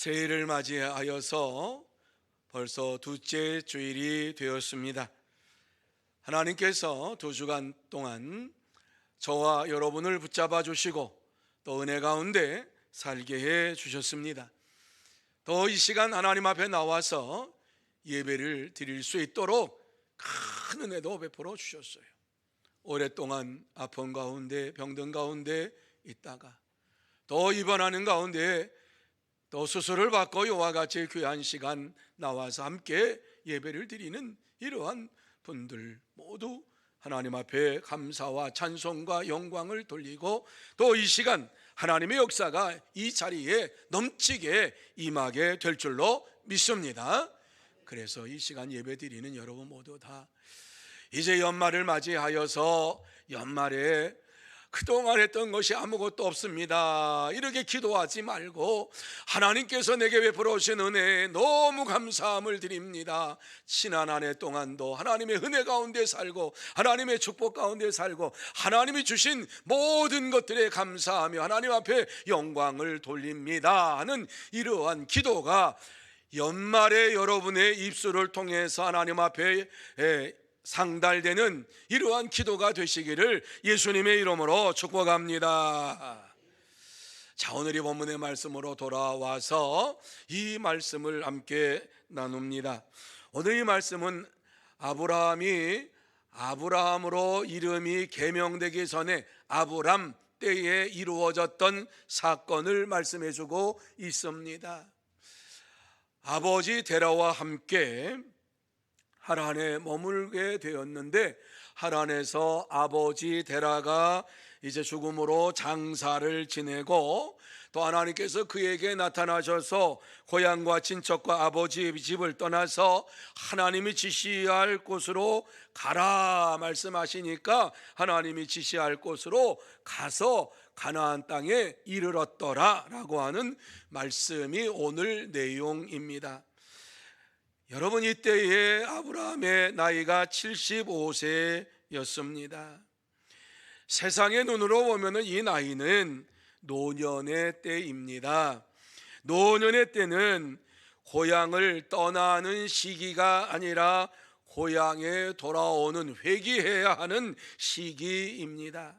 새해를 맞이하여서 벌써 둘째 주일이 되었습니다. 하나님께서 2주간 동안 저와 여러분을 붙잡아 주시고 또 은혜 가운데 살게 해 주셨습니다. 또 이 시간 하나님 앞에 나와서 예배를 드릴 수 있도록 큰 은혜도 베풀어 주셨어요. 오랫동안 아픔 가운데 병든 가운데 있다가 또 입원하는 가운데 또 수술을 받고 이와 같이 귀한 시간 나와서 함께 예배를 드리는 이러한 분들 모두 하나님 앞에 감사와 찬송과 영광을 돌리고 또 이 시간 하나님의 역사가 이 자리에 넘치게 임하게 될 줄로 믿습니다. 그래서 이 시간 예배 드리는 여러분 모두 다 이제 연말을 맞이하여서 연말에 그동안 했던 것이 아무것도 없습니다, 이렇게 기도하지 말고 하나님께서 내게 베풀어 오신 은혜에 너무 감사함을 드립니다. 지난 한 해 동안도 하나님의 은혜 가운데 살고 하나님의 축복 가운데 살고 하나님이 주신 모든 것들에 감사하며 하나님 앞에 영광을 돌립니다 하는 이러한 기도가 연말에 여러분의 입술을 통해서 하나님 앞에 상달되는 이러한 기도가 되시기를 예수님의 이름으로 축복합니다. 자, 오늘 이 본문의 말씀으로 돌아와서 이 말씀을 함께 나눕니다. 오늘 이 말씀은 아브라함이 아브라함으로 이름이 개명되기 전에 아브람 때에 이루어졌던 사건을 말씀해 주고 있습니다. 아버지 데라와 함께 하란에 머물게 되었는데 하란에서 아버지 데라가 이제 죽음으로 장사를 지내고 또 하나님께서 그에게 나타나셔서 고향과 친척과 아버지의 집을 떠나서 하나님이 지시할 곳으로 가라 말씀하시니까 하나님이 지시할 곳으로 가서 가나안 땅에 이르렀더라 라고 하는 말씀이 오늘 내용입니다. 여러분, 이때에 아브라함의 나이가 75세였습니다. 세상의 눈으로 보면 이 나이는 노년의 때입니다. 노년의 때는 고향을 떠나는 시기가 아니라 고향에 돌아오는 회귀해야 하는 시기입니다.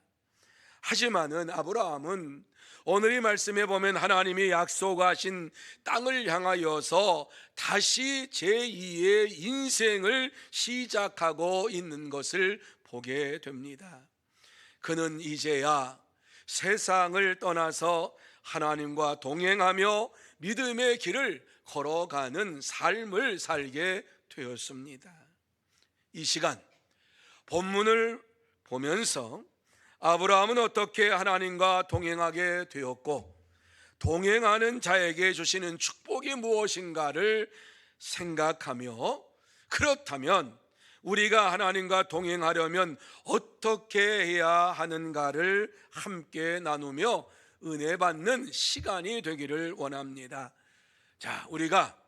하지만은 아브라함은 오늘 이 말씀에 보면 하나님이 약속하신 땅을 향하여서 다시 제2의 인생을 시작하고 있는 것을 보게 됩니다. 그는 이제야 세상을 떠나서 하나님과 동행하며 믿음의 길을 걸어가는 삶을 살게 되었습니다. 이 시간 본문을 보면서 아브라함은 어떻게 하나님과 동행하게 되었고 동행하는 자에게 주시는 축복이 무엇인가를 생각하며 그렇다면 우리가 하나님과 동행하려면 어떻게 해야 하는가를 함께 나누며 은혜 받는 시간이 되기를 원합니다. 자, 우리가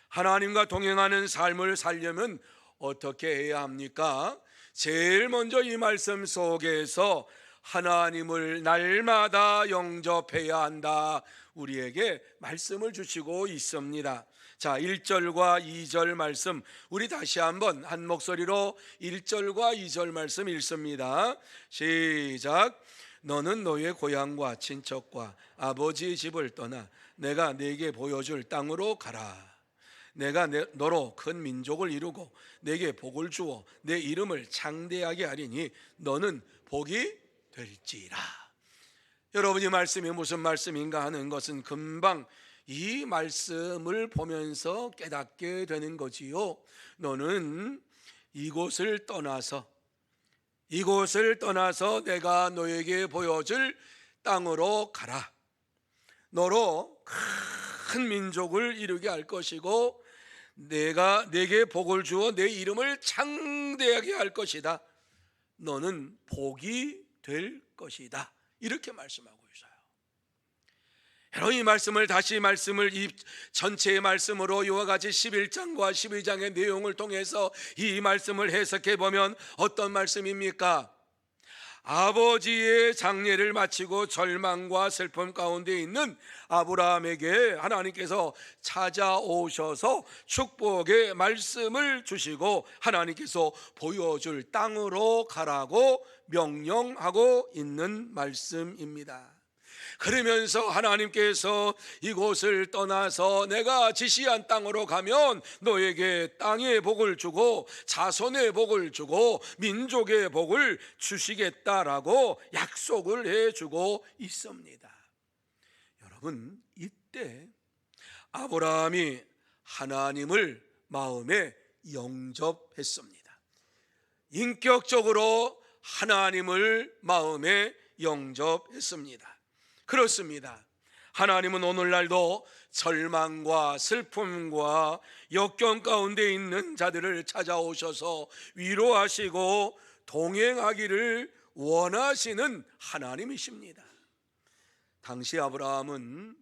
하나님과 동행하는 삶을 살려면 어떻게 해야 합니까? 제일 먼저 이 말씀 속에서 하나님을 날마다 영접해야 한다, 우리에게 말씀을 주시고 있습니다. 자, 1절과 2절 말씀 우리 다시 한번 한 목소리로 1절과 2절 말씀 읽습니다. 시작. 너는 너의 고향과 친척과 아버지의 집을 떠나 내가 네게 보여줄 땅으로 가라. 내가 너로 큰 민족을 이루고 내게 복을 주어 내 이름을 창대하게 하리니 너는 복이 될지라. 여러분이 말씀이 무슨 말씀인가 하는 것은 금방 이 말씀을 보면서 깨닫게 되는 거지요. 너는 이곳을 떠나서 내가 너에게 보여줄 땅으로 가라. 너로 큰 민족을 이루게 할 것이고 내가 내게 복을 주어 내 이름을 창대하게 할 것이다. 너는 복이 될 것이다, 이렇게 말씀하고 있어요. 여러분, 이 말씀을 다시 이 전체의 말씀으로 이와 같이 11장과 12장의 내용을 통해서 이 말씀을 해석해 보면 어떤 말씀입니까? 아버지의 장례를 마치고 절망과 슬픔 가운데 있는 아브라함에게 하나님께서 찾아오셔서 축복의 말씀을 주시고 하나님께서 보여줄 땅으로 가라고 명령하고 있는 말씀입니다. 그러면서 하나님께서 이곳을 떠나서 내가 지시한 땅으로 가면 너에게 땅의 복을 주고 자손의 복을 주고 민족의 복을 주시겠다라고 약속을 해주고 있습니다. 여러분, 이때 아브라함이 하나님을 마음에 영접했습니다. 인격적으로 하나님을 마음에 영접했습니다. 그렇습니다. 하나님은 오늘날도 절망과 슬픔과 역경 가운데 있는 자들을 찾아오셔서 위로하시고 동행하기를 원하시는 하나님이십니다. 당시 아브라함은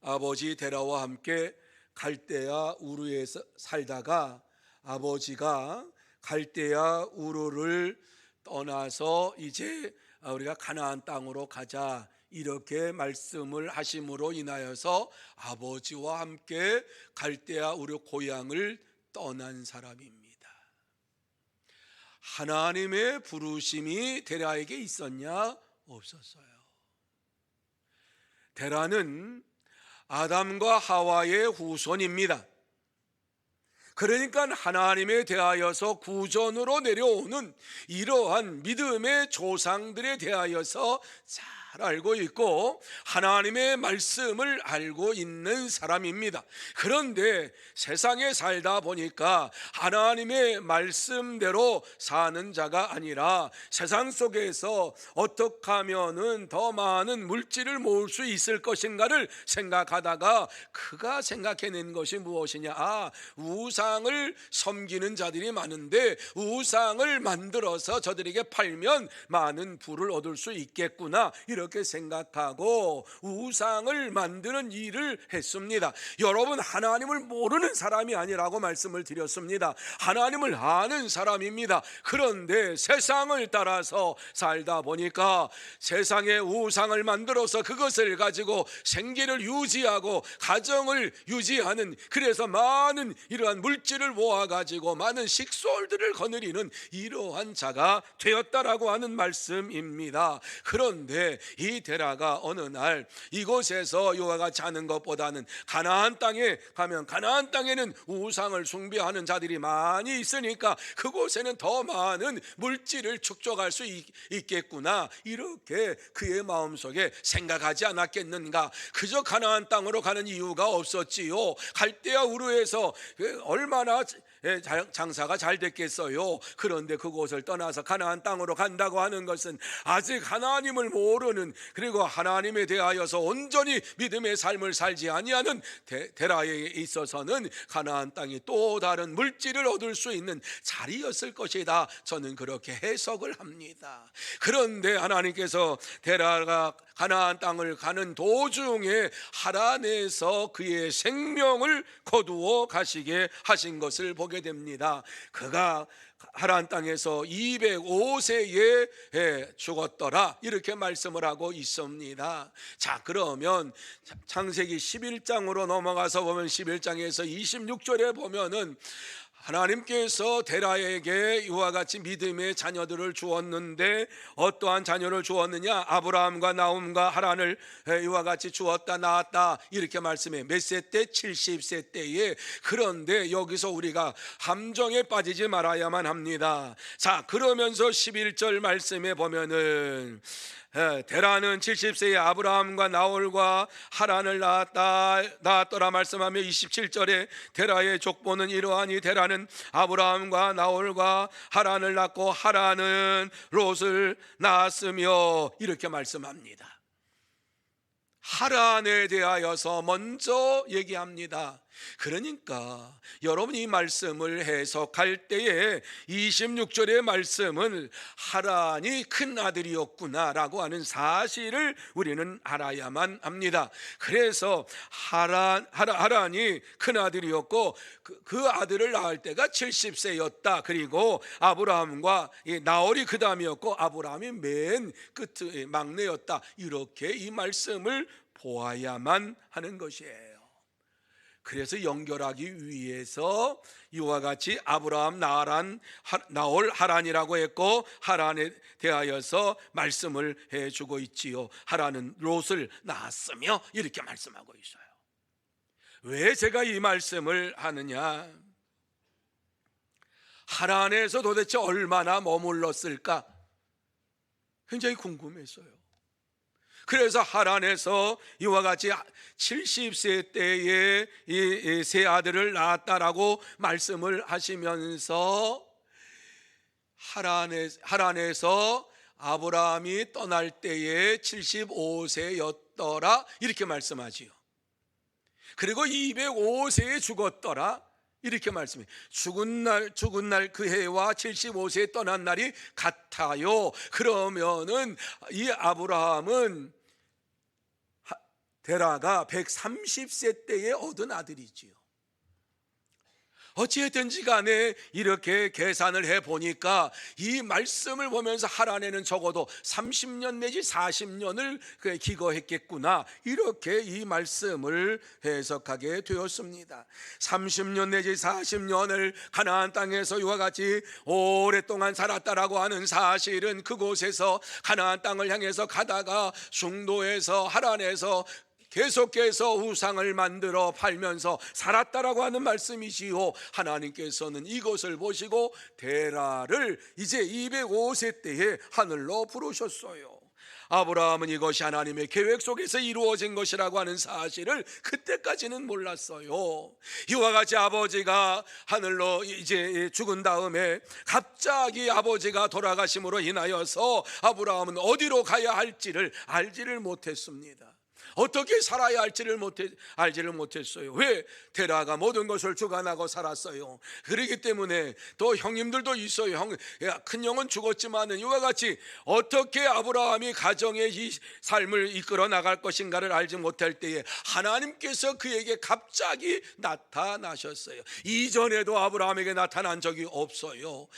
아버지 데라와 함께 갈대아 우르에 살다가 아버지가 갈대아 우르를 떠나서 이제 우리가 가나안 땅으로 가자 이렇게 말씀을 하심으로 인하여서 아버지와 함께 갈대아 우르 고향을 떠난 사람입니다. 하나님의 부르심이 데라에게 있었냐? 없었어요. 데라는 아담과 하와의 후손입니다. 그러니까 하나님에 대하여서 구전으로 내려오는 이러한 믿음의 조상들에 대하여서 잘 알고 있고 하나님의 말씀을 알고 있는 사람입니다. 그런데 세상에 살다 보니까 하나님의 말씀대로 사는 자가 아니라 세상 속에서 어떻게 하면은 더 많은 물질을 모을 수 있을 것인가를 생각하다가 그가 생각해낸 것이 무엇이냐? 우상을 섬기는 자들이 많은데 우상을 만들어서 저들에게 팔면 많은 부를 얻을 수 있겠구나, 이렇게 생각하고 우상을 만드는 일을 했습니다. 여러분, 하나님을 모르는 사람이 아니라고 말씀을 드렸습니다. 하나님을 아는 사람입니다. 그런데 세상을 따라서 살다 보니까 세상에 우상을 만들어서 그것을 가지고 생계를 유지하고 가정을 유지하는, 그래서 많은 이러한 물질을 모아가지고 많은 식솔들을 거느리는 이러한 자가 되었다라고 하는 말씀입니다. 그런데 이 데라가 어느 날 이곳에서 이와 같이 하는 것보다는 가나안 땅에 가면 가나안 땅에는 우상을 숭배하는 자들이 많이 있으니까 그곳에는 더 많은 물질을 축적할 수 있겠구나, 이렇게 그의 마음속에 생각하지 않았겠는가. 그저 가나안 땅으로 가는 이유가 없었지요. 갈대아 우르에서 얼마나 장사가 잘 됐겠어요. 그런데 그곳을 떠나서 가나안 땅으로 간다고 하는 것은 아직 하나님을 모르는, 그리고 하나님에 대하여서 온전히 믿음의 삶을 살지 아니하는 데라에 있어서는 가나안 땅이 또 다른 물질을 얻을 수 있는 자리였을 것이다, 저는 그렇게 해석을 합니다. 그런데 하나님께서 데라가 가나안 땅을 가는 도중에 하란에서 그의 생명을 거두어 가시게 하신 것을 보게 됩니다. 그가 하란 땅에서 205세에 죽었더라, 이렇게 말씀을 하고 있습니다. 자, 그러면 창세기 11장으로 넘어가서 보면 11장에서 26절에 보면은 하나님께서 데라에게 이와 같이 믿음의 자녀들을 주었는데 어떠한 자녀를 주었느냐? 아브라함과 나움과 하란을 이와 같이 주었다, 낳았다, 이렇게 말씀해. 몇 세 때? 70세 때에. 그런데 여기서 우리가 함정에 빠지지 말아야만 합니다. 자, 그러면서 11절 말씀에 보면은 데라는 70세에 아브라함과 나홀과 하란을 낳았더라 말씀하며 27절에 데라의 족보는 이러하니 데라는 아브라함과 나홀과 하란을 낳고 하란은 롯을 낳았으며, 이렇게 말씀합니다. 하란에 대하여서 먼저 얘기합니다. 그러니까 여러분이 이 말씀을 해석할 때에 26절의 말씀은 하란이 큰 아들이었구나라고 하는 사실을 우리는 알아야만 합니다. 그래서 하란이 큰 아들이었고 그 아들을 낳을 때가 70세였다. 그리고 아브라함과 나홀이 그 다음이었고 아브라함이 맨 끝 막내였다. 이렇게 이 말씀을 보아야만 하는 것이에요. 그래서 연결하기 위해서 이와 같이 아브라함, 나홀, 하란이라고 했고 하란에 대하여서 말씀을 해주고 있지요. 하란은 롯을 낳았으며 이렇게 말씀하고 있어요. 왜 제가 이 말씀을 하느냐? 하란에서 도대체 얼마나 머물렀을까? 굉장히 궁금했어요. 그래서 하란에서 이와 같이 70세 때에 이 세 아들을 낳았다라고 말씀을 하시면서 하란에서 아브라함이 떠날 때에 75세였더라 이렇게 말씀하지요. 그리고 205세에 죽었더라 이렇게 말씀해요. 죽은 날 그 해와 75세에 떠난 날이 같아요. 그러면은 이 아브라함은 데라가 130세 때에 얻은 아들이지요. 어찌했든지 간에 이렇게 계산을 해보니까 이 말씀을 보면서 하란에는 적어도 30년 내지 40년을 기거했겠구나 이렇게 이 말씀을 해석하게 되었습니다. 30년 내지 40년을 가나안 땅에서 이와 같이 오랫동안 살았다라고 하는 사실은 그곳에서 가나안 땅을 향해서 가다가 중도에서 하란에서 계속해서 우상을 만들어 팔면서 살았다라고 하는 말씀이지요. 하나님께서는 이것을 보시고 데라를 이제 205세 때에 하늘로 부르셨어요. 아브라함은 이것이 하나님의 계획 속에서 이루어진 것이라고 하는 사실을 그때까지는 몰랐어요. 이와 같이 아버지가 하늘로 이제 죽은 다음에 갑자기 아버지가 돌아가심으로 인하여서 아브라함은 어디로 가야 할지를 알지를 못했습니다. 어떻게 살아야 할지를 알지를 못했어요. 왜? 데라가 모든 것을 주관하고 살았어요. 그렇기 때문에 또 형님들도 있어요. 큰 형은 죽었지만은 이와 같이 어떻게 아브라함이 가정의 이 삶을 이끌어 나갈 것인가를 알지 못할 때에 하나님께서 그에게 갑자기 나타나셨어요. 이전에도 아브라함에게 나타난 적이 없어요.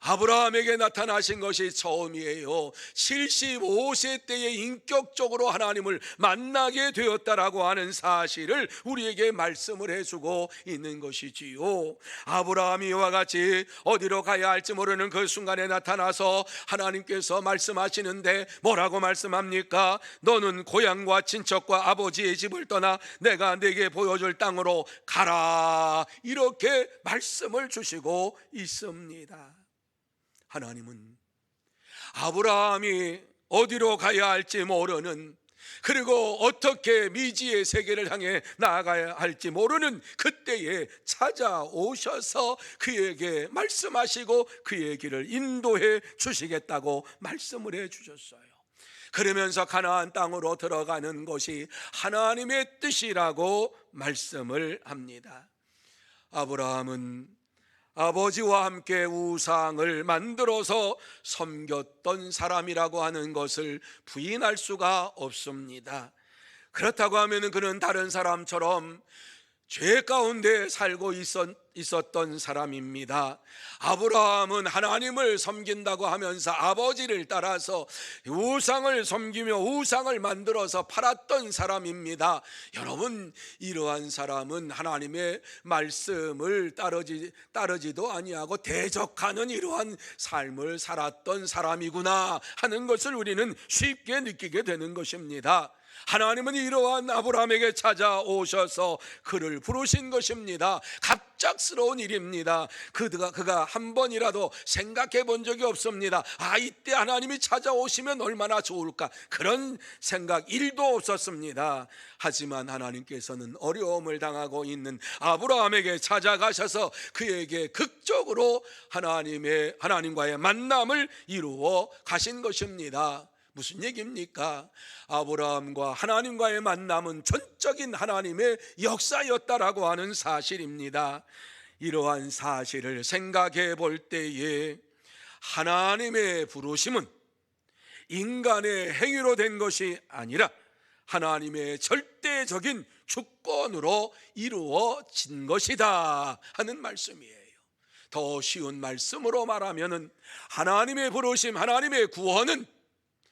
아브라함에게 나타나신 것이 처음이에요. 75세 때에 인격적으로 하나님을 만나게 되었다라고 하는 사실을 우리에게 말씀을 해주고 있는 것이지요. 아브라함이 이와 같이 어디로 가야 할지 모르는 그 순간에 나타나서 하나님께서 말씀하시는데 뭐라고 말씀합니까? 너는 고향과 친척과 아버지의 집을 떠나 내가 네게 보여줄 땅으로 가라 이렇게 말씀을 주시고 있습니다. 하나님은 아브라함이 어디로 가야 할지 모르는, 그리고 어떻게 미지의 세계를 향해 나아가야 할지 모르는 그때에 찾아오셔서 그에게 말씀하시고 그의 길을 인도해 주시겠다고 말씀을 해 주셨어요. 그러면서 가나안 땅으로 들어가는 것이 하나님의 뜻이라고 말씀을 합니다. 아브라함은 아버지와 함께 우상을 만들어서 섬겼던 사람이라고 하는 것을 부인할 수가 없습니다. 그렇다고 하면 그는 다른 사람처럼 죄 가운데 살고 있었던 사람입니다. 아브라함은 하나님을 섬긴다고 하면서 아버지를 따라서 우상을 섬기며 우상을 만들어서 팔았던 사람입니다. 여러분, 이러한 사람은 하나님의 말씀을 따르지도 아니하고 대적하는 이러한 삶을 살았던 사람이구나 하는 것을 우리는 쉽게 느끼게 되는 것입니다. 하나님은 이러한 아브라함에게 찾아오셔서 그를 부르신 것입니다. 갑작스러운 일입니다. 그가 한 번이라도 생각해 본 적이 없습니다. 이때 하나님이 찾아오시면 얼마나 좋을까, 그런 생각 1도 없었습니다. 하지만 하나님께서는 어려움을 당하고 있는 아브라함에게 찾아가셔서 그에게 극적으로 하나님과의 만남을 이루어 가신 것입니다. 무슨 얘기입니까? 아브라함과 하나님과의 만남은 전적인 하나님의 역사였다라고 하는 사실입니다. 이러한 사실을 생각해 볼 때에 하나님의 부르심은 인간의 행위로 된 것이 아니라 하나님의 절대적인 주권으로 이루어진 것이다 하는 말씀이에요. 더 쉬운 말씀으로 말하면 하나님의 부르심, 하나님의 구원은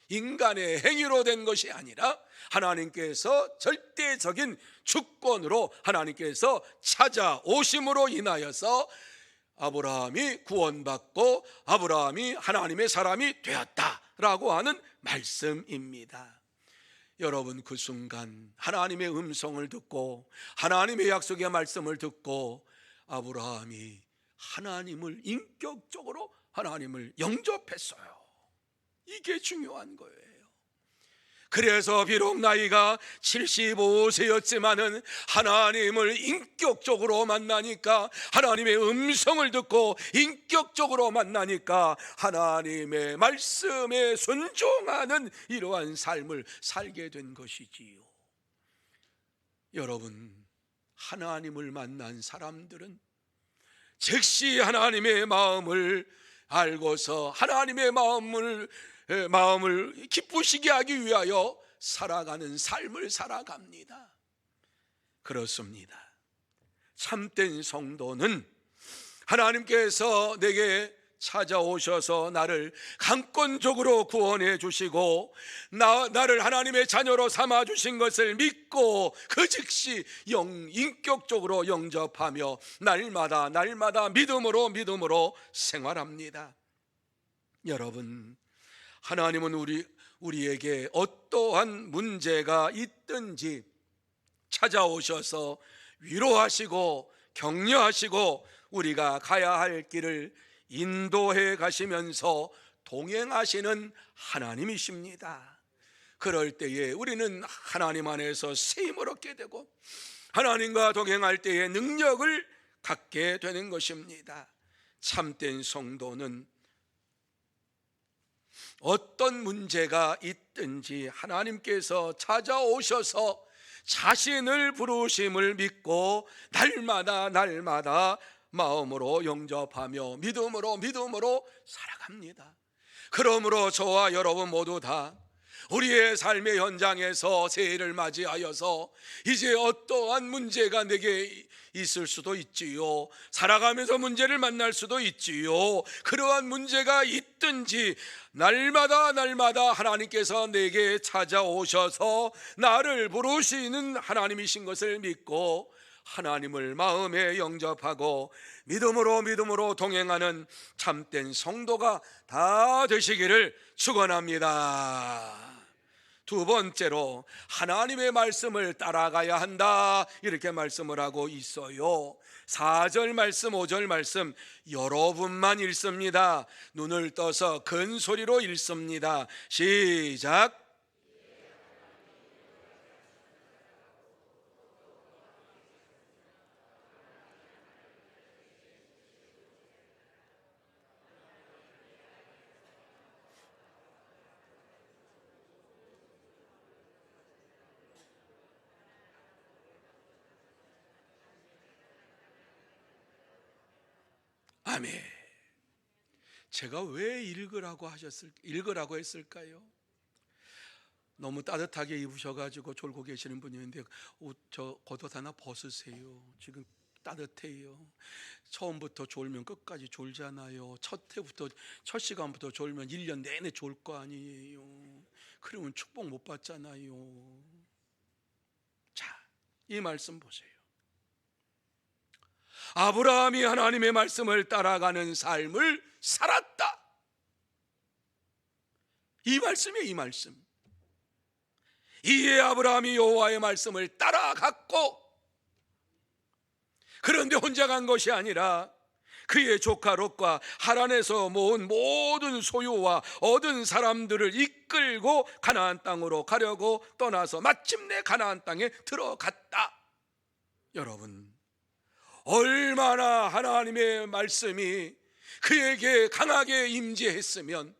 인간의 행위로 된 것이 아니라 하나님께서 절대적인 주권으로 하나님께서 찾아오심으로 인하여서 아브라함이 구원받고 아브라함이 하나님의 사람이 되었다라고 하는 말씀입니다. 여러분, 그 순간 하나님의 음성을 듣고 하나님의 약속의 말씀을 듣고 아브라함이 하나님을 인격적으로 하나님을 영접했어요. 이게 중요한 거예요. 그래서 비록 나이가 75세였지만은 하나님을 인격적으로 만나니까, 하나님의 음성을 듣고 인격적으로 만나니까 하나님의 말씀에 순종하는 이러한 삶을 살게 된 것이지요. 여러분, 하나님을 만난 사람들은 즉시 하나님의 마음을 알고서 하나님의 마음을 기쁘시게 하기 위하여 살아가는 삶을 살아갑니다. 그렇습니다. 참된 성도는 하나님께서 내게 찾아오셔서 나를 강권적으로 구원해 주시고 나를 하나님의 자녀로 삼아 주신 것을 믿고 그 즉시 인격적으로 영접하며 날마다 믿음으로 생활합니다. 여러분, 하나님은 우리에게 어떠한 문제가 있든지 찾아오셔서 위로하시고 격려하시고 우리가 가야 할 길을 인도해 가시면서 동행하시는 하나님이십니다. 그럴 때에 우리는 하나님 안에서 새 힘을 얻게 되고 하나님과 동행할 때에 능력을 갖게 되는 것입니다. 참된 성도는 어떤 문제가 있든지 하나님께서 찾아오셔서 자신을 부르심을 믿고 날마다 마음으로 영접하며 믿음으로 살아갑니다. 그러므로 저와 여러분 모두 다 우리의 삶의 현장에서 새해를 맞이하여서 이제 어떠한 문제가 내게 있을 수도 있지요, 살아가면서 문제를 만날 수도 있지요. 그러한 문제가 있든지 날마다 하나님께서 내게 찾아오셔서 나를 부르시는 하나님이신 것을 믿고 하나님을 마음에 영접하고 믿음으로 동행하는 참된 성도가 다 되시기를 축원합니다. 두 번째로 하나님의 말씀을 따라가야 한다, 이렇게 말씀을 하고 있어요. 4절 말씀 5절 말씀 여러분만 읽습니다. 눈을 떠서 큰 소리로 읽습니다. 시작. 아멘. 제가 왜 읽으라고 했을까요? 너무 따뜻하게 입으셔가지고 졸고 계시는 분이 있는데 저 겉옷 하나 벗으세요. 지금 따뜻해요. 처음부터 졸면 끝까지 졸잖아요. 첫 시간부터 졸면 1년 내내 졸 거 아니에요. 그러면 축복 못 받잖아요. 자, 이 말씀 보세요. 아브라함이 하나님의 말씀을 따라가는 삶을 살았다. 이 말씀이에요. 이 말씀. 이에 아브라함이 여호와의 말씀을 따라갔고, 그런데 혼자 간 것이 아니라 그의 조카 롯과 하란에서 모은 모든 소유와 얻은 사람들을 이끌고 가나안 땅으로 가려고 떠나서 마침내 가나안 땅에 들어갔다. 여러분, 얼마나 하나님의 말씀이 그에게 강하게 임재했으면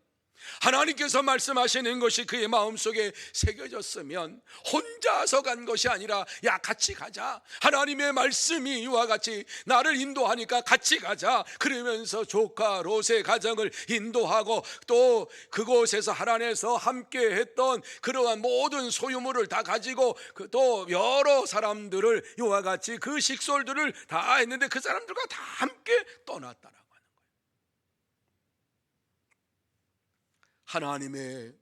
하나님께서 말씀하시는 것이 그의 마음속에 새겨졌으면 혼자서 간 것이 아니라 야 같이 가자, 하나님의 말씀이 이와 같이 나를 인도하니까 같이 가자, 그러면서 조카 롯의 가정을 인도하고 또 그곳에서 하란에서 함께 했던 그러한 모든 소유물을 다 가지고 또 여러 사람들을 이와 같이 그 식솔들을 다 했는데 그 사람들과 다 함께 떠났다라고. 하나님의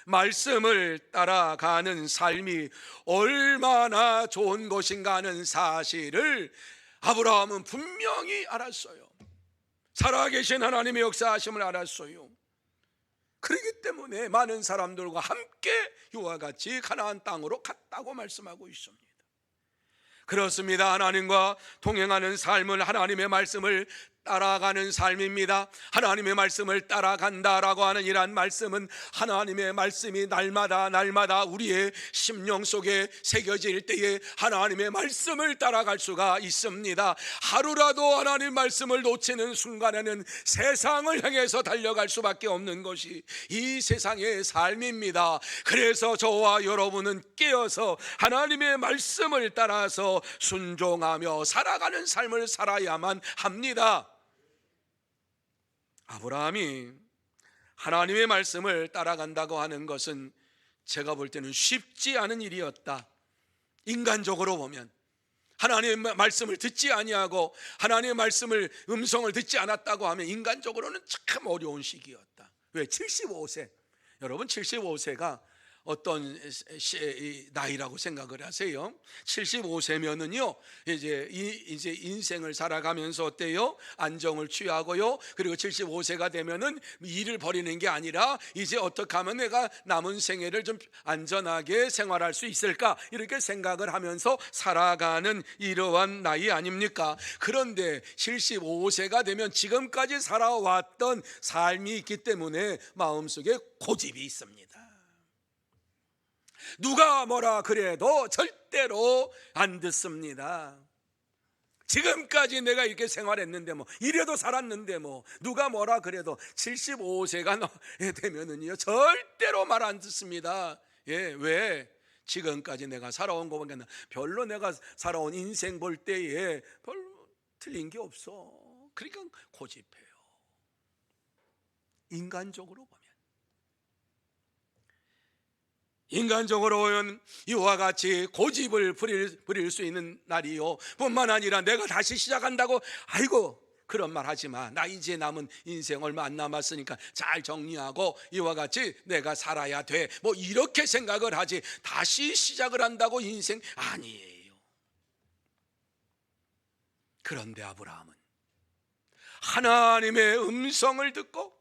말씀을 따라가는 삶이 얼마나 좋은 것인가 하는 사실을 아브라함은 분명히 알았어요. 살아계신 하나님의 역사하심을 알았어요. 그렇기 때문에 많은 사람들과 함께 이와 같이 가나안 땅으로 갔다고 말씀하고 있습니다. 그렇습니다. 하나님과 동행하는 삶을, 하나님의 말씀을 따라가는 삶입니다. 하나님의 말씀을 따라간다라고 하는 이러한 말씀은 하나님의 말씀이 날마다 우리의 심령 속에 새겨질 때에 하나님의 말씀을 따라갈 수가 있습니다. 하루라도 하나님 말씀을 놓치는 순간에는 세상을 향해서 달려갈 수밖에 없는 것이 이 세상의 삶입니다. 그래서 저와 여러분은 깨어서 하나님의 말씀을 따라서 순종하며 살아가는 삶을 살아야만 합니다. 아브라함이 하나님의 말씀을 따라간다고 하는 것은 제가 볼 때는 쉽지 않은 일이었다. 인간적으로 보면 하나님의 말씀을 듣지 아니하고 하나님의 말씀을 음성을 듣지 않았다고 하면 인간적으로는 참 어려운 시기였다. 왜? 75세. 여러분 75세가 어떤 나이라고 생각을 하세요? 75세면은요 이제 인생을 살아가면서 어때요? 안정을 취하고요, 그리고 75세가 되면은 일을 벌이는 게 아니라 이제 어떻게 하면 내가 남은 생애를 좀 안전하게 생활할 수 있을까, 이렇게 생각을 하면서 살아가는 이러한 나이 아닙니까? 그런데 75세가 되면 지금까지 살아왔던 삶이 있기 때문에 마음속에 고집이 있습니다. 누가 뭐라 그래도 절대로 안 듣습니다. 지금까지 내가 이렇게 생활했는데 이래도 살았는데 누가 뭐라 그래도 75세가 되면은요 절대로 말 안 듣습니다. 예, 왜? 지금까지 내가 살아온 거 보니까 별로 내가 살아온 인생 볼 때에 별로 틀린 게 없어. 그러니까 고집해요. 인간적으로 보면. 인간적으로 보면 이와 같이 고집을 부릴 수 있는 날이요, 뿐만 아니라 내가 다시 시작한다고 아이고 그런 말 하지 마, 나 이제 남은 인생 얼마 안 남았으니까 잘 정리하고 이와 같이 내가 살아야 돼, 이렇게 생각을 하지 다시 시작을 한다고 인생 아니에요. 그런데 아브라함은 하나님의 음성을 듣고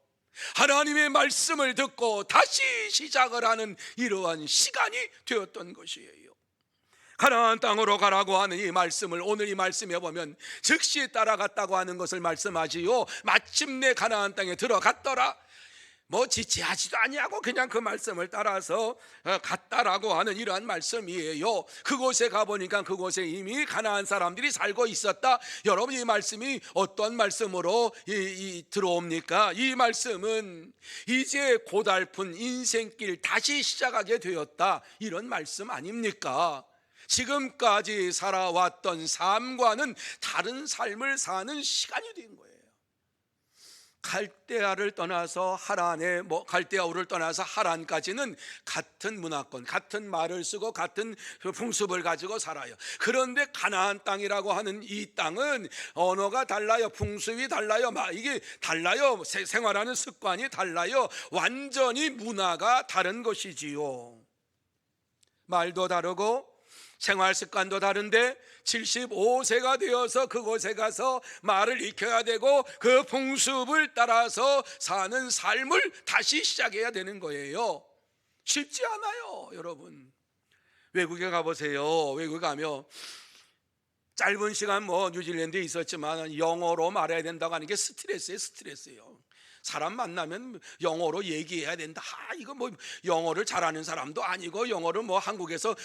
하나님의 말씀을 듣고 다시 시작을 하는 이러한 시간이 되었던 것이에요. 가나안 땅으로 가라고 하는 이 말씀을 오늘 이 말씀에 보면 즉시 따라갔다고 하는 것을 말씀하지요. 마침내 가나안 땅에 들어갔더라. 지체하지도 아니하고 그냥 그 말씀을 따라서 갔다라고 하는 이러한 말씀이에요. 그곳에 가보니까 그곳에 이미 가나안 사람들이 살고 있었다. 여러분 이 말씀이 어떤 말씀으로 들어옵니까? 이 말씀은 이제 고달픈 인생길 다시 시작하게 되었다, 이런 말씀 아닙니까? 지금까지 살아왔던 삶과는 다른 삶을 사는 시간이 된 거예요. 갈대아를 떠나서 하란에 갈대아우를 떠나서 하란까지는 같은 문화권, 같은 말을 쓰고 같은 풍습을 가지고 살아요. 그런데 가나안 땅이라고 하는 이 땅은 언어가 달라요, 풍습이 달라요, 이게 달라요, 생활하는 습관이 달라요. 완전히 문화가 다른 것이지요. 말도 다르고 생활 습관도 다른데 75세가 되어서 그곳에 가서 말을 익혀야 되고 그 풍습을 따라서 사는 삶을 다시 시작해야 되는 거예요. 쉽지 않아요, 여러분. 외국에 가보세요. 외국에 가면 짧은 시간 뉴질랜드에 있었지만 영어로 말해야 된다고 하는 게 스트레스예요. 사람 만나면 영어로 얘기해야 된다. 이거 뭐 영어를 잘하는 사람도 아니고 영어를 뭐 한국에서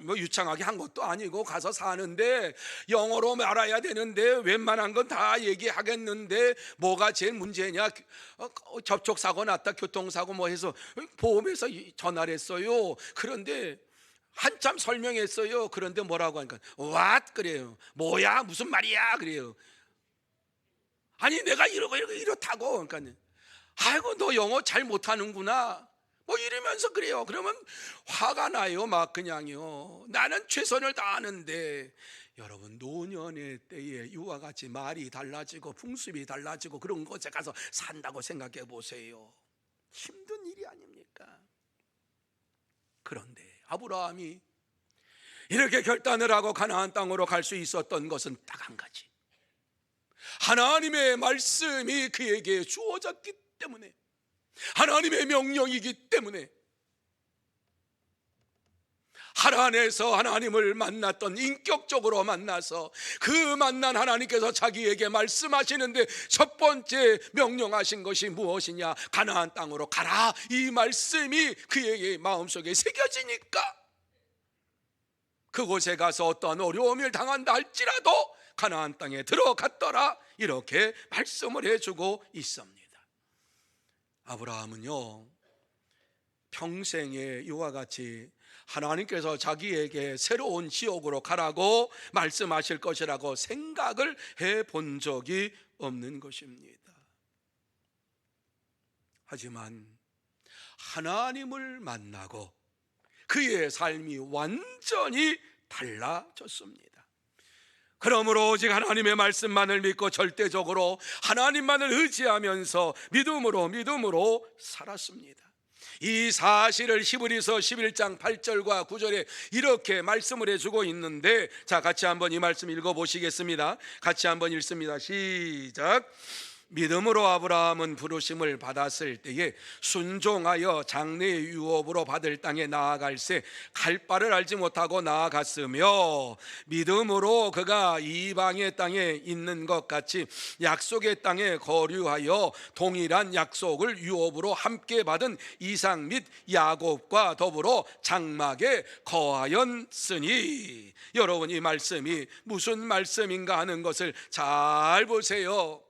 뭐 유창하게 한 것도 아니고 가서 사는데 영어로 말아야 되는데 웬만한 건 다 얘기하겠는데 뭐가 제일 문제냐? 접촉사고 났다, 교통사고 뭐 해서 보험에서 전화를 했어요. 그런데 한참 설명했어요. 그런데 뭐라고 하니까 what 그래요. 뭐야 무슨 말이야 그래요. 아니 내가 이렇다고. 그러니까 아이고 너 영어 잘 못하는구나 뭐 이러면서 그래요. 그러면 화가 나요. 막 그냥요. 나는 최선을 다하는데. 여러분 노년의 때에 이와 같이 말이 달라지고 풍습이 달라지고 그런 곳에 가서 산다고 생각해 보세요. 힘든 일이 아닙니까? 그런데 아브라함이 이렇게 결단을 하고 가나안 땅으로 갈 수 있었던 것은 딱 한 가지. 하나님의 말씀이 그에게 주어졌기 때문에, 하나님의 명령이기 때문에, 하나님에서 하나님을 만났던, 인격적으로 만나서 그 만난 하나님께서 자기에게 말씀하시는데 첫 번째 명령하신 것이 무엇이냐? 가나안 땅으로 가라. 이 말씀이 그에게 마음속에 새겨지니까 그곳에 가서 어떠한 어려움을 당한다 할지라도 가나안 땅에 들어갔더라. 이렇게 말씀을 해주고 있습니다. 아브라함은요 평생에 이와 같이 하나님께서 자기에게 새로운 지옥으로 가라고 말씀하실 것이라고 생각을 해본 적이 없는 것입니다. 하지만 하나님을 만나고 그의 삶이 완전히 달라졌습니다. 그러므로 오직 하나님의 말씀만을 믿고 절대적으로 하나님만을 의지하면서 믿음으로 살았습니다. 이 사실을 히브리서 11장 8절과 9절에 이렇게 말씀을 해주고 있는데, 자 같이 한번 이 말씀 읽어보시겠습니다. 같이 한번 읽습니다. 시작. 믿음으로 아브라함은 부르심을 받았을 때에 순종하여 장래의 유업으로 받을 땅에 나아갈새 갈 바를 알지 못하고 나아갔으며, 믿음으로 그가 이방의 땅에 있는 것 같이 약속의 땅에 거류하여 동일한 약속을 유업으로 함께 받은 이삭 및 야곱과 더불어 장막에 거하였으니. 여러분 이 말씀이 무슨 말씀인가 하는 것을 잘 보세요.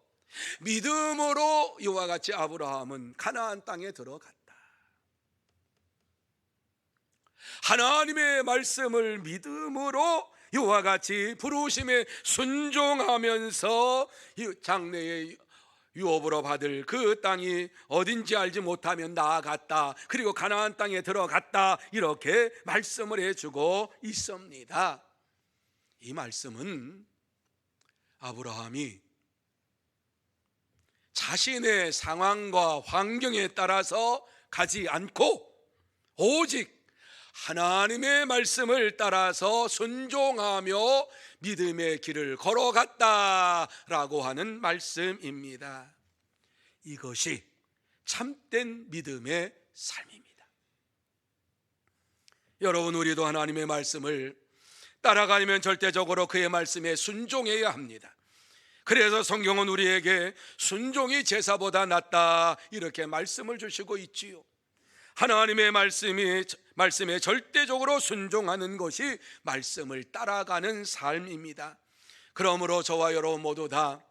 믿음으로 이와 같이 아브라함은 가나안 땅에 들어갔다. 하나님의 말씀을 믿음으로 이와 같이 부르심에 순종하면서 장래의 유업으로 받을 그 땅이 어딘지 알지 못하면 나아갔다. 그리고 가나안 땅에 들어갔다. 이렇게 말씀을 해주고 있습니다. 이 말씀은 아브라함이 자신의 상황과 환경에 따라서 가지 않고 오직 하나님의 말씀을 따라서 순종하며 믿음의 길을 걸어갔다라고 하는 말씀입니다. 이것이 참된 믿음의 삶입니다. 여러분 우리도 하나님의 말씀을 따라가려면 절대적으로 그의 말씀에 순종해야 합니다. 그래서 성경은 우리에게 순종이 제사보다 낫다 이렇게 말씀을 주시고 있지요. 하나님의 말씀에 절대적으로 순종하는 것이 말씀을 따라가는 삶입니다. 그러므로 저와 여러분 모두 다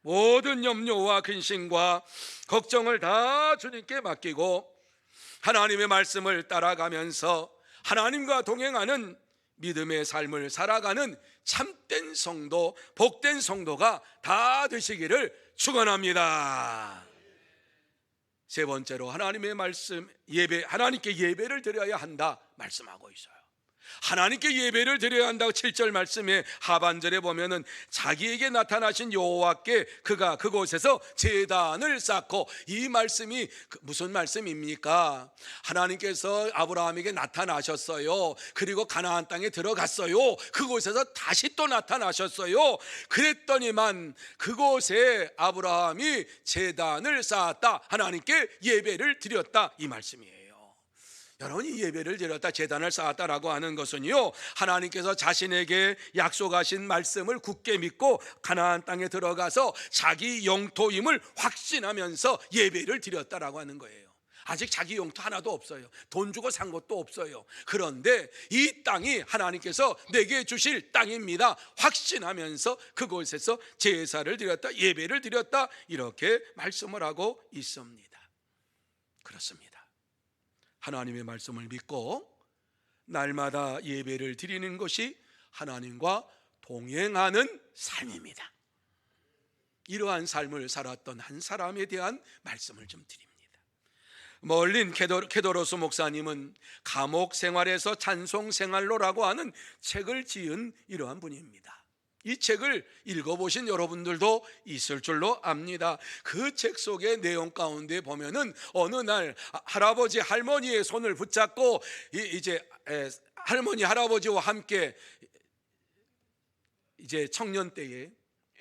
모든 염려와 근심과 걱정을 다 주님께 맡기고 하나님의 말씀을 따라가면서 하나님과 동행하는 믿음의 삶을 살아가는 참된 성도, 복된 성도가 다 되시기를 축원합니다. 세 번째로 하나님의 말씀 하나님께 예배를 드려야 한다 말씀하고 있어요. 하나님께 예배를 드려야 한다고 7절 말씀에 하반절에 보면은 자기에게 나타나신 여호와께 그가 그곳에서 제단을 쌓고, 이 말씀이 무슨 말씀입니까? 하나님께서 아브라함에게 나타나셨어요. 그리고 가나안 땅에 들어갔어요. 그곳에서 다시 또 나타나셨어요. 그랬더니만 그곳에 아브라함이 제단을 쌓았다. 하나님께 예배를 드렸다 이 말씀이에요. 여러분, 이 예배를 드렸다, 제단을 쌓았다라고 하는 것은요, 하나님께서 자신에게 약속하신 말씀을 굳게 믿고 가나안 땅에 들어가서 자기 영토임을 확신하면서 예배를 드렸다라고 하는 거예요. 아직 자기 영토 하나도 없어요. 돈 주고 산 것도 없어요. 그런데 이 땅이 하나님께서 내게 주실 땅입니다 확신하면서 그곳에서 제사를 드렸다, 예배를 드렸다, 이렇게 말씀을 하고 있습니다. 그렇습니다. 하나님의 말씀을 믿고 날마다 예배를 드리는 것이 하나님과 동행하는 삶입니다. 이러한 삶을 살았던 한 사람에 대한 말씀을 좀 드립니다. 멀린 케도로스 목사님은 감옥 생활에서 찬송 생활로라고 하는 책을 지은 이러한 분입니다. 이 책을 읽어보신 여러분들도 있을 줄로 압니다. 그 책 속의 내용 가운데 보면은 어느 날 할아버지 할머니의 손을 붙잡고 이제 할머니 할아버지와 함께 이제 청년 때에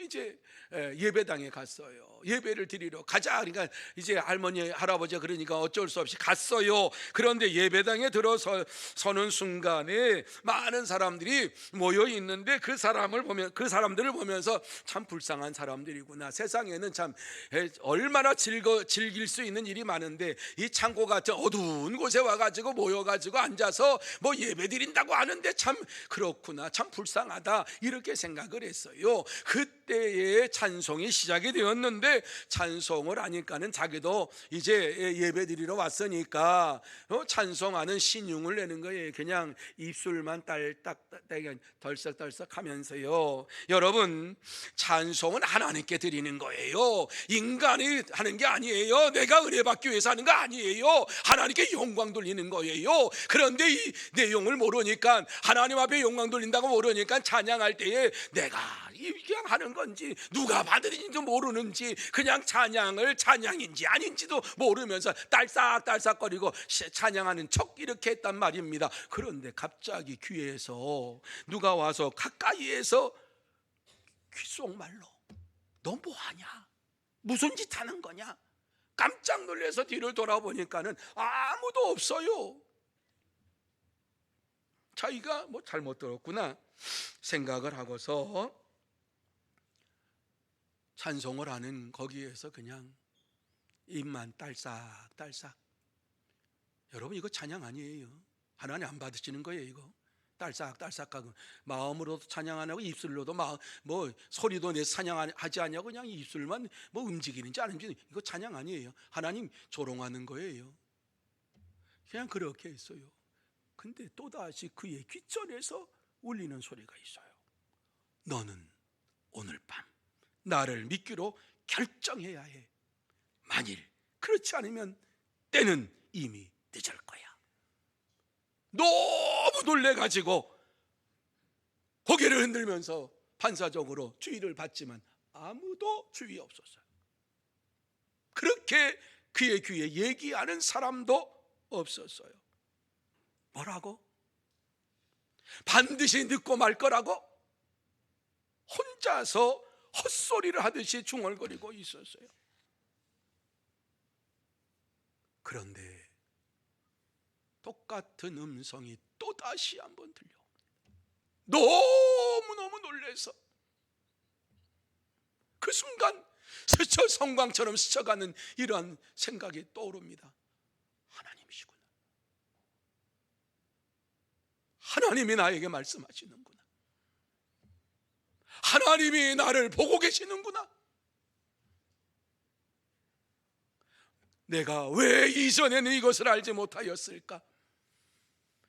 이제 예배당에 갔어요. 예배를 드리러 가자. 그러니까 이제 할머니 할아버지가 그러니까 어쩔 수 없이 갔어요. 그런데 예배당에 들어서는 순간에 많은 사람들이 모여 있는데 그 사람들을 보면서 참 불쌍한 사람들이구나. 세상에는 참 얼마나 즐길 수 있는 일이 많은데 이 창고 같은 어두운 곳에 와가지고 모여가지고 앉아서 뭐 예배 드린다고 하는데 참 그렇구나, 참 불쌍하다, 이렇게 생각을 했어요. 그때에 찬송이 시작이 되었는데 찬송을 하니까는 자기도 이제 예배 드리러 왔으니까 찬송하는 신용을 내는 거예요. 그냥 입술만 딸딱 덜썩덜썩 하면서요. 여러분, 찬송은 하나님께 드리는 거예요. 인간이 하는 게 아니에요. 내가 은혜받기 위해서 하는 거 아니에요. 하나님께 영광 돌리는 거예요. 그런데 이 내용을 모르니까, 하나님 앞에 영광 돌린다고 모르니까 찬양할 때에 내가 그냥 하는 건지 누가 받으는지도 모르는지 그냥 찬양인지 아닌지도 모르면서 딸싹딸싹거리고 찬양하는 척 이렇게 했단 말입니다. 그런데 갑자기 귀에서 누가 와서 가까이에서 귓속말로 너 뭐하냐, 무슨 짓 하는 거냐, 깜짝 놀라서 뒤를 돌아보니까는 아무도 없어요. 자기가 뭐 잘못 들었구나 생각을 하고서 찬송을 하는 거기에서 그냥 입만 딸싹딸싹. 여러분, 이거 찬양 아니에요. 하나님 안 받으시는 거예요. 이거 딸싹딸싹하고 마음으로도 찬양 안 하고 입술로도 뭐 소리도 내서 찬양하지 않냐고 그냥 입술만 뭐 움직이는지 아닌지, 이거 찬양 아니에요. 하나님 조롱하는 거예요. 그냥 그렇게 했어요. 근데 또다시 그의 귓전에서 울리는 소리가 있어요. 너는 오늘 밤 나를 믿기로 결정해야 해. 만일 그렇지 않으면 때는 이미 늦을 거야. 너무 놀래가지고 고개를 흔들면서 반사적으로 주의를 받지만 아무도 주의 없었어요. 그렇게 그의 귀에 얘기하는 사람도 없었어요. 뭐라고? 반드시 늦고 말 거라고 혼자서 헛소리를 하듯이 중얼거리고 있었어요. 그런데 똑같은 음성이 또다시 한번 들려. 너무너무 놀라서 그 순간 스쳐 성광처럼 스쳐가는 이러한 생각이 떠오릅니다. 하나님이시구나. 하나님이 나에게 말씀하시는구나. 하나님이 나를 보고 계시는구나. 내가 왜 이전에는 이것을 알지 못하였을까?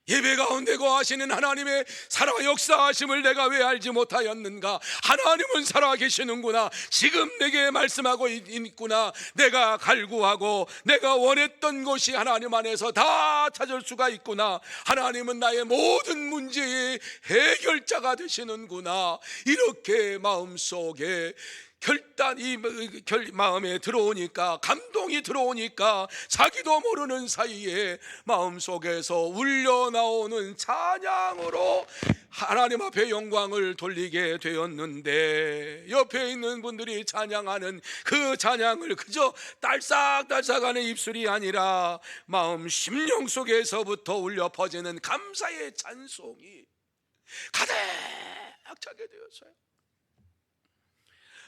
예배 가운데 거하시는 하나님의 살아 역사하심을 내가 왜 알지 못하였는가? 하나님은 살아계시는구나. 지금 내게 말씀하고 있구나. 내가 갈구하고 내가 원했던 것이 하나님 안에서 다 찾을 수가 있구나. 하나님은 나의 모든 문제의 해결자가 되시는구나. 이렇게 마음속에 마음에 들어오니까, 감동이 들어오니까 자기도 모르는 사이에 마음속에서 울려나오는 찬양으로 하나님 앞에 영광을 돌리게 되었는데, 옆에 있는 분들이 찬양하는 그 찬양을 그저 딸싹딸싹하는 입술이 아니라 마음 심령 속에서부터 울려 퍼지는 감사의 찬송이 가득 차게 되었어요.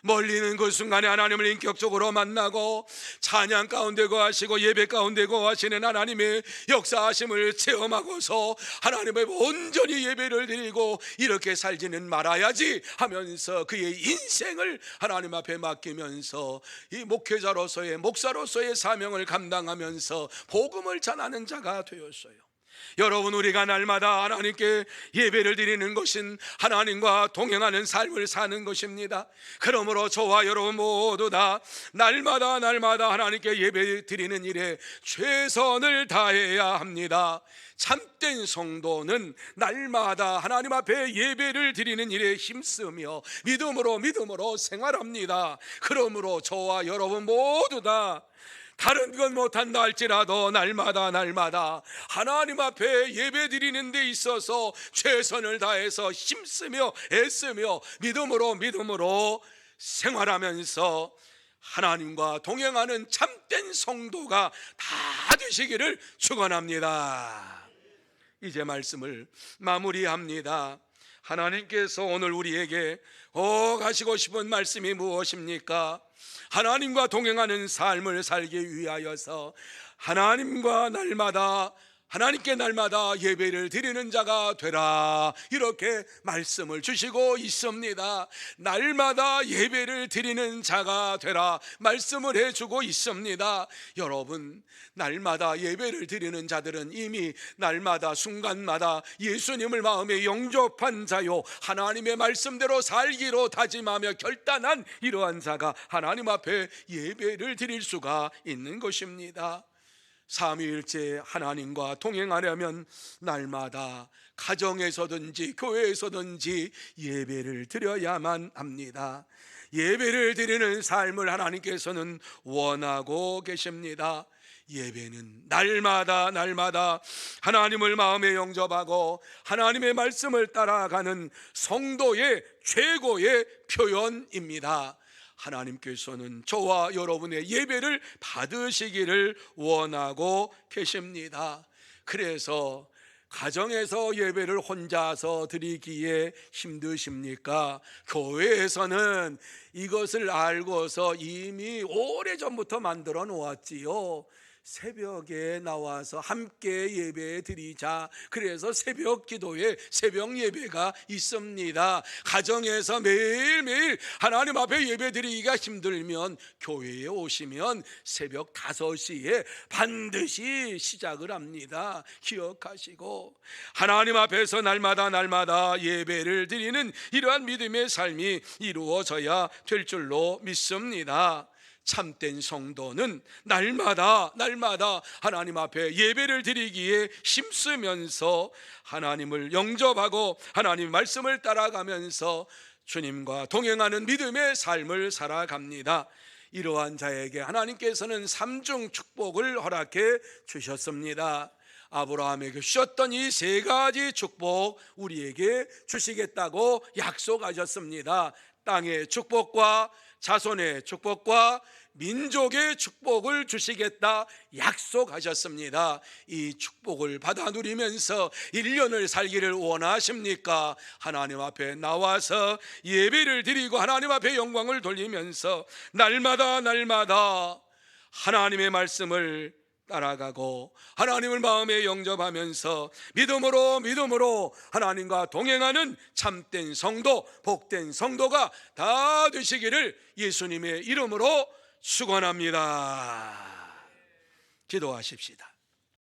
멀리 있는 그 순간에 하나님을 인격적으로 만나고 찬양 가운데 거하시고 예배 가운데 거하시는 하나님의 역사하심을 체험하고서 하나님의 온전히 예배를 드리고 이렇게 살지는 말아야지 하면서 그의 인생을 하나님 앞에 맡기면서 이 목회자로서의, 목사로서의 사명을 감당하면서 복음을 전하는 자가 되었어요. 여러분, 우리가 날마다 하나님께 예배를 드리는 것은 하나님과 동행하는 삶을 사는 것입니다. 그러므로 저와 여러분 모두 다 날마다 하나님께 예배 드리는 일에 최선을 다해야 합니다. 참된 성도는 날마다 하나님 앞에 예배를 드리는 일에 힘쓰며 믿음으로 생활합니다. 그러므로 저와 여러분 모두 다 다른 건 못한다 할지라도 날마다 하나님 앞에 예배 드리는 데 있어서 최선을 다해서 힘쓰며 애쓰며 믿음으로 생활하면서 하나님과 동행하는 참된 성도가 다 되시기를 축원합니다. 이제 말씀을 마무리합니다. 하나님께서 오늘 우리에게 가시고 싶은 말씀이 무엇입니까? 하나님과 동행하는 삶을 살기 위하여서 하나님께 날마다 예배를 드리는 자가 되라, 이렇게 말씀을 주시고 있습니다. 날마다 예배를 드리는 자가 되라 말씀을 해주고 있습니다. 여러분, 날마다 예배를 드리는 자들은 이미 날마다 순간마다 예수님을 마음에 영접한 자요, 하나님의 말씀대로 살기로 다짐하며 결단한 이러한 자가 하나님 앞에 예배를 드릴 수가 있는 것입니다. 삼위일체 하나님과 동행하려면 날마다 가정에서든지 교회에서든지 예배를 드려야만 합니다. 예배를 드리는 삶을 하나님께서는 원하고 계십니다. 예배는 날마다 하나님을 마음에 영접하고 하나님의 말씀을 따라가는 성도의 최고의 표현입니다. 하나님께서는 저와 여러분의 예배를 받으시기를 원하고 계십니다. 그래서 가정에서 예배를 혼자서 드리기에 힘드십니까? 교회에서는 이것을 알고서 이미 오래전부터 만들어 놓았지요. 새벽에 나와서 함께 예배 드리자. 그래서 새벽 기도회, 새벽 예배가 있습니다. 가정에서 매일매일 하나님 앞에 예배 드리기가 힘들면 교회에 오시면 새벽 5시에 반드시 시작을 합니다. 기억하시고 하나님 앞에서 날마다 예배를 드리는 이러한 믿음의 삶이 이루어져야 될 줄로 믿습니다. 참된 성도는 날마다 하나님 앞에 예배를 드리기에 힘쓰면서 하나님을 영접하고 하나님 말씀을 따라가면서 주님과 동행하는 믿음의 삶을 살아갑니다. 이러한 자에게 하나님께서는 3중 축복을 허락해 주셨습니다. 아브라함에게 주셨던 이 3가지 축복 우리에게 주시겠다고 약속하셨습니다. 땅의 축복과 자손의 축복과 민족의 축복을 주시겠다 약속하셨습니다. 이 축복을 받아 누리면서 1년을 살기를 원하십니까? 하나님 앞에 나와서 예배를 드리고 하나님 앞에 영광을 돌리면서 날마다 하나님의 말씀을 따라가고 하나님을 마음에 영접하면서 믿음으로 하나님과 동행하는 참된 성도, 복된 성도가 다 되시기를 예수님의 이름으로 축원합니다. 기도하십시다.